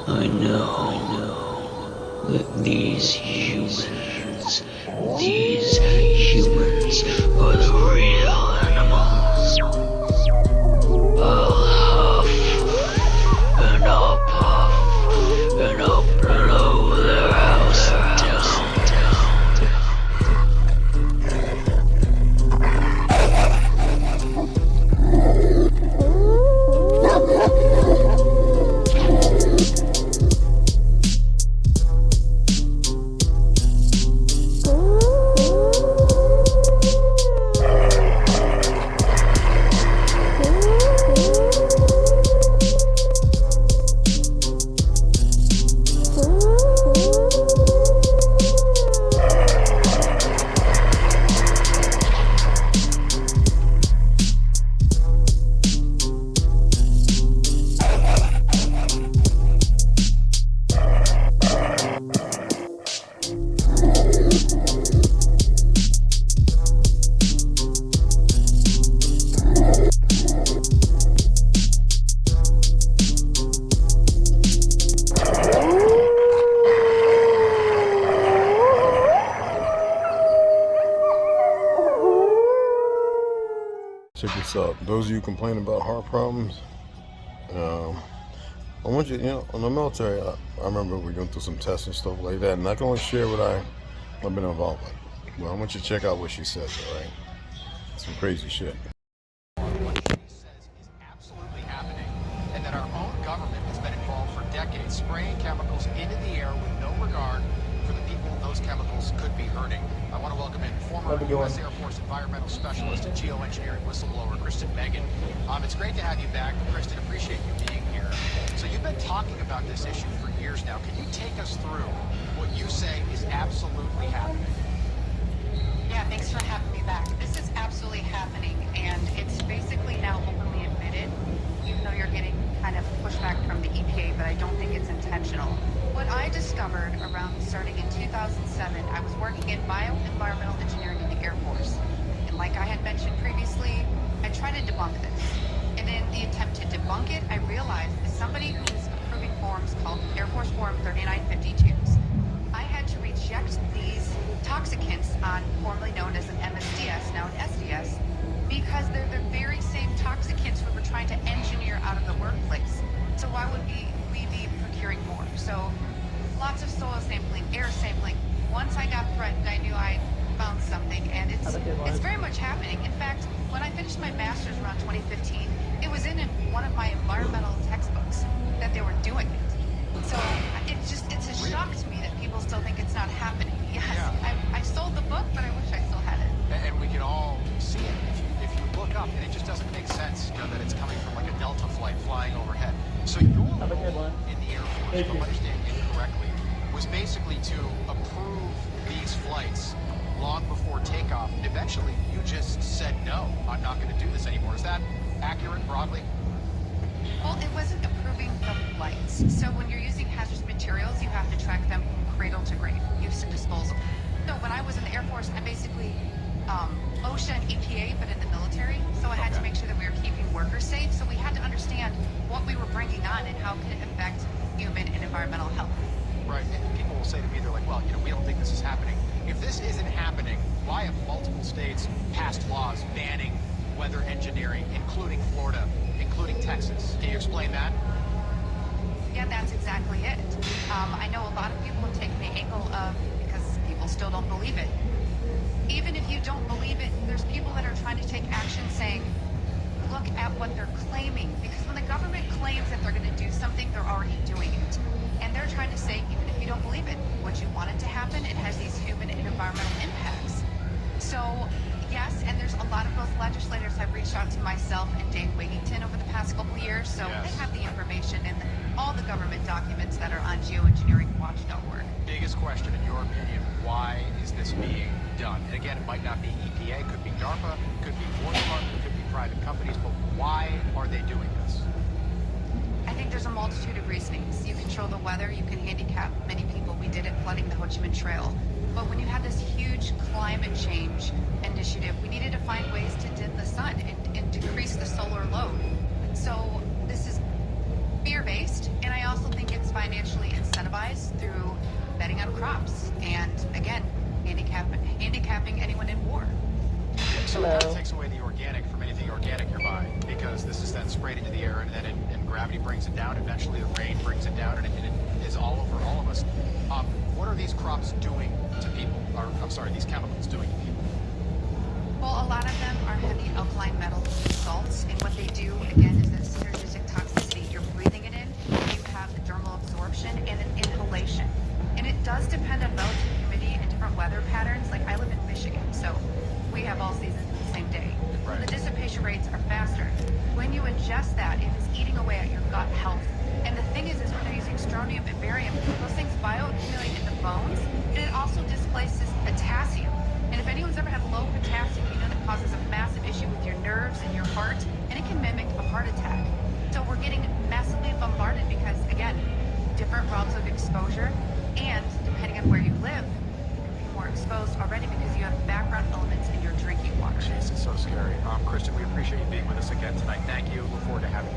I know that these humans are the real animals. I'll huff, and I'll puff, and I'll blow their house down. Check this out. Those of you complaining about heart problems, I want you, in the military, I remember we went through some tests and stuff like that, and I can only share what I've been involved with. Well, I want you to check out what she says, all right? Some crazy shit. What she says is absolutely happening, and that our own government has been involved for decades, spraying chemicals into the air with no regard for the people those chemicals could be hurting. I want to welcome in former U.S. Air Force environmental specialist and geoengineering whistleblower, Kristen Megan. It's great to have you back, Kristen. Appreciate you being here. So you've been talking about this issue for years now. Can you take us through what you say is absolutely happening? Yeah, thanks for having me back. This is absolutely happening, and it's basically now openly admitted, even though you're getting kind of pushback from the EPA, but I don't think it's intentional. What I discovered around starting in 2007, I was working in bioenvironmental engineering in the Air Force. And like I had mentioned previously, I tried to debunk this. And in the attempt to debunk it, I realized as somebody who was approving forms called Air Force Form 3952s, I had to reject these toxicants on formerly known as an MSDS, now an SDS, because they're the very same toxicants we were trying to engineer out of the workplace. So why would we be procuring more? So lots of soil sampling, air sampling. Once I got threatened, I knew I found something, and it's very much happening. In fact, when I finished my master's around 2015, it was in one of my environmental textbooks that they were doing it. So it's a shock to me that people still think it's not happening. Yes, yeah. I sold the book, but I wish I still had it. And we can all see it if you look up, and it just doesn't make sense, that it's coming from like a Delta flight flying overhead. So your role in the Air Force, if I'm understanding it correctly, was basically to approve these flights long before takeoff. And eventually, you just said, no, I'm not going to do this anymore. Is that accurate broadly? Well, it wasn't approving the flights. So when you're using hazardous materials, you have to track them from cradle to grave, use and disposal. So when I was in the Air Force, I basically OSHA and EPA, but in the military. So I had to make sure that we were keeping workers safe. So we had to understand what we were bringing on and how could it affect human and environmental health. Right, and people will say to me, they're like, well, we don't think this is happening. If this isn't happening, why have multiple states passed laws banning weather engineering, including Florida, including Texas? Can you explain that? Yeah, that's exactly it. I know a lot of people have taken the angle of, because people still don't believe it. Even if you don't believe it, there's people that are trying to take action saying, look at what they're claiming. Because when the government claims that they're going to do something, they're already doing it. And they're trying to say, even if you don't believe it, would you want it to happen? It has these human and environmental impacts. So, yes, and there's a lot of those legislators have reached out to myself and Dave Wigington over the past couple of years. So they have the information and all the government documents that are on geoengineeringwatch.org. Biggest question, in your opinion, why is this being done? And again, it might not be EPA, could be DARPA, could be War Department, could be private companies, but why are they doing this? I think there's a multitude of reasonings. You control the weather, you can handicap many people. We did it flooding the Ho Chi Minh Trail. But when you have this huge climate change initiative, we needed to find ways to dim the sun and decrease the solar load. So this is fear-based, and I also think it's financial crops, and again, handicapping anyone in war. So it kind of takes away the organic from anything organic you're buying, because this is then sprayed into the air, and then and gravity brings it down. Eventually, the rain brings it down, and it is all over all of us. What are these crops doing to people? Or, I'm sorry, these chemicals doing to people? Well, a lot of them are heavy alkaline metals and salts, and what they do, again, is that synergistic toxicity. You're breathing it in, you have the dermal absorption and an inhalation. And it does depend on relative humidity and different weather patterns. Like, I live in Michigan, so we have all seasons in the same day. Right. The dissipation rates are faster. When you ingest that, it is eating away at your gut health. And the thing is when they're using strontium and barium, those things bioaccumulate in the bones, and it also displaces potassium. And if anyone's ever had low potassium, you know that causes a massive issue with your nerves and your heart, and it can mimic a heart attack. So we're getting massively bombarded because, again, different realms of exposure, and depending on where you live, you're more exposed already because you have background elements in your drinking water. Jeez, it's so scary. Christian, we appreciate you being with us again tonight. Thank you. Look forward to having